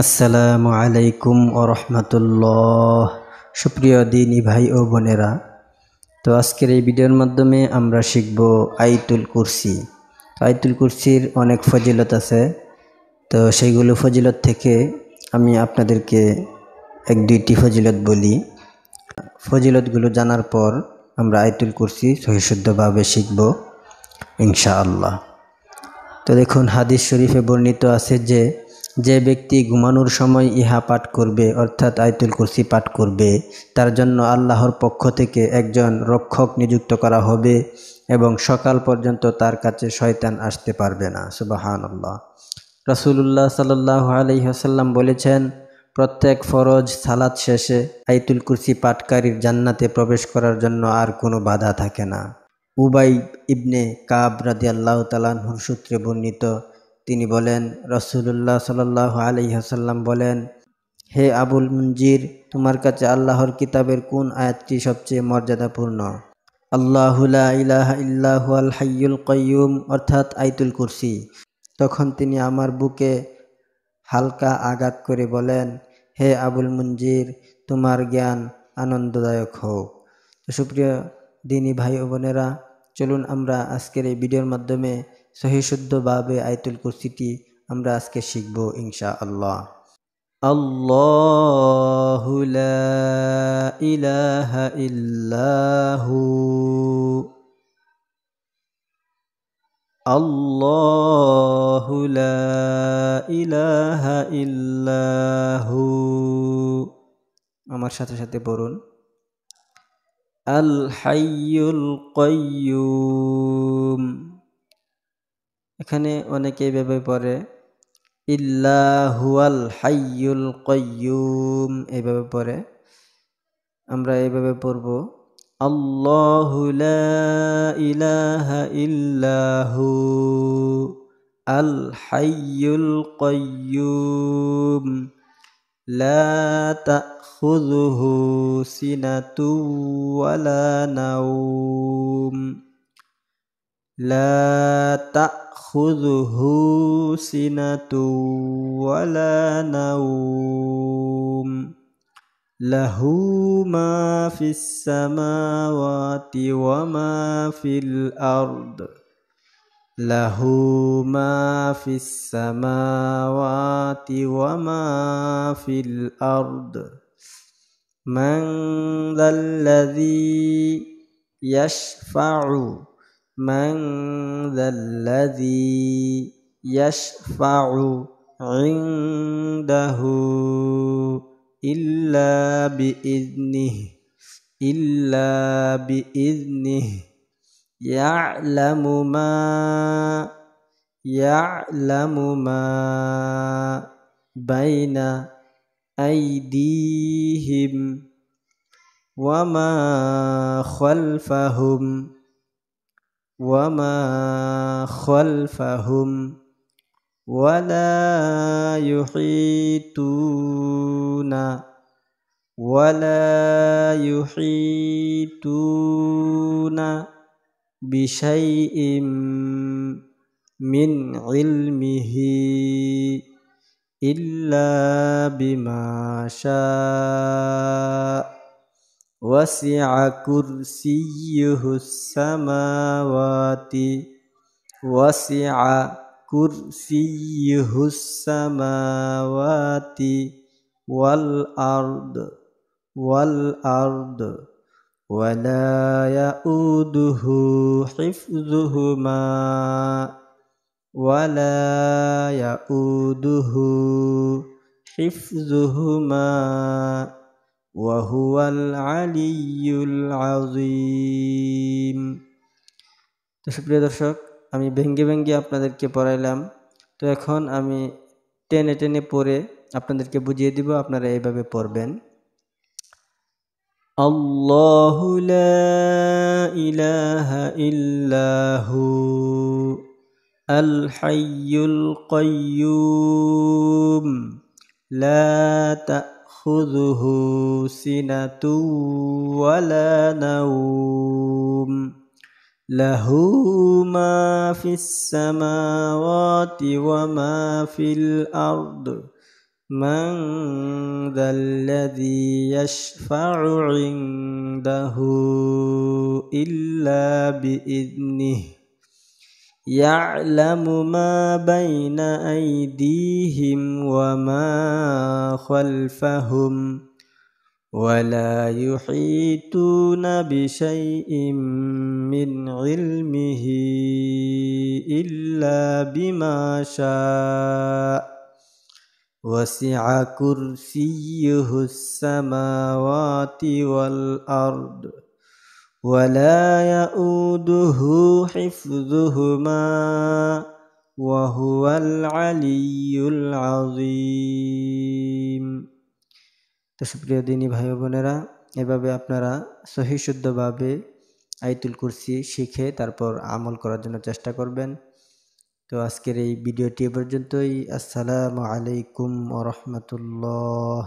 আসসালামু আলাইকুম ওরহমতুল্লাহ। সুপ্রিয় দিনী ভাই ও বোনেরা, তো আজকের এই ভিডিওর মাধ্যমে আমরা শিখব আয়াতুল কুরসি। আয়াতুল কুরসির অনেক ফজিলত আছে, তো সেইগুলো ফজিলত থেকে আমি আপনাদেরকে এক দুইটি ফজিলত বলি। ফজিলতগুলো জানার পর আমরা আয়াতুল কুরসি সহিশুদ্ধভাবে শিখব ইনশাআল্লাহ। তো দেখুন, হাদিস শরীফে বর্ণিত আছে যে যে ব্যক্তি ঘুমানোর সময় ইহা পাঠ করবে, অর্থাৎ আয়াতুল কুরসি পাঠ করবে, তার জন্য আল্লাহর পক্ষ থেকে একজন রক্ষক নিযুক্ত করা হবে এবং সকাল পর্যন্ত তার কাছে শয়তান আসতে পারবে না। সুবহানাল্লাহ। রাসূলুল্লাহ সাল্লাল্লাহু আলাইহি ওয়াসাল্লাম বলেছেন, প্রত্যেক ফরজ সালাত শেষে আয়াতুল কুরসি পাঠকারীর জান্নাতে প্রবেশ করার জন্য আর কোনো বাধা থাকে না। উবাই ইবনে কাব রাদিয়াল্লাহু তাআলা আনহুর সূত্রে বর্ণিত, তিনি বলেন, রাসূলুল্লাহ সাল্লাল্লাহু আলাইহি ওয়াসাল্লাম বলেন, হে আবুল মুনজির, তোমার কাছে আল্লাহর কিতাবের কোন আয়াতটি সবচেয়ে মর্যাদাপূর্ণ? আল্লাহু লা ইলাহা ইল্লা হুয়াল হাইয়ুল কাইয়্যুম, অর্থাৎ আয়াতুল কুরসি। তখন তিনি আমার বুকে হালকা আঘাত করে বলেন, হে আবুল মুনজির, তোমার জ্ঞান আনন্দদায়ক হোক। সুপ্রিয় দিনী ভাই ও বোনেরা, চলুন আমরা আজকের এই ভিডিওর মাধ্যমে সহিশুদ্ধভাবে আয়াতুল কুরসিটি আমরা আজকে শিখব ইনশাআল্লাহ। আল্লাহু লা ইলাহা ইল্লাহু, আল্লাহু লা ইলাহা ইল্লাহু। আমার সাথে সাথে পড়ুন, আল হাইয়ুল কাইয়্যুম। এখানে অনেকে এভাবে পড়ে ইল্লাহুয়াল হাইয়ুল কাইয়্যুম, এইভাবে পড়ে। আমরা এইভাবে পড়ব, আল্লাহু লা ইলাহা ইল্লাহু আল হাইয়ুল কাইয়্যুম লা তাখুযুহু সিনাতু ওয়ালা নাওম, লা তাখুযুহু সিনাতু ওয়ালা নাওম, লাহু মা ফিস সামাওয়াতি ওয়া মা ফিল আরদ, লাহু মা ফিস সামাওয়াতি ওয়া মা ফিল আরদ, মান যাল্লাযী ইয়াশফা'ু, মান যাল্লাযী ইয়াশফা'ু ইনদাহু ইল্লা বিইذনিহি, ইল্লা বিইذনিহি, ইয়া'লামু মা বাইনা আইদিহিম ওয়া মা খালফাহুম, ওয়া মা খালফাহুম, ওয়ালা ইউহীতুনা বিশাইইম মিন ইলমিহি ইল্লা বিমা শাআ, ওয়াসি'a কুরসিয়্যুহুস সামাওয়াতি, ওয়াসি'a কুরসিয়্যুহুস সামাওয়াতি ওয়াল আরদ ওয়ালা ইয়াউদুহু হিফযুহুমা, ওয়ালা ইয়াউদুহু হিফযুহুমা ওয়া হুয়াল আলিয়্যুল আযীম। তো সুপ্রিয় দর্শক, আমি ভেঙ্গে ভেঙ্গে আপনাদেরকে পড়াইলাম। তো এখন আমি টেনে টেনে পড়ে আপনাদেরকে বুঝিয়ে দিব, আপনারা এইভাবে পড়বেন। আল্লাহু লা ইলাহা ইল্লাহু আল হাইয়ুল কাইয়্যুম লা তাখুযুহু সিনাতু ওয়ালা নাওম, লাহু মা ফিস সামাওয়াতি ওয়া মা ফিল আরদ, মান যাল্লাযী ইয়াশফা'ু ইনদাহু ইল্লা বিইذনিহি ইয়া'লামু মা বাইনা আইদিহিম ওয়া মা খালফাহুম ولا يحيطون بشيء من علمه إلا بما شاء وسع كرسيه السماوات والأرض ولا يؤوده حفظهما وهو العلي العظيم। তো সুপ্রিয় দিনী ভাই ও বোনেরা, এভাবে আপনারা সহি শুদ্ধভাবে আয়াতুল কুরসি শিখে তারপর আমল করার জন্য চেষ্টা করবেন। তো আজকের এই ভিডিওটি পর্যন্তই। আসসালামু আলাইকুম ওয়া রাহমাতুল্লাহ।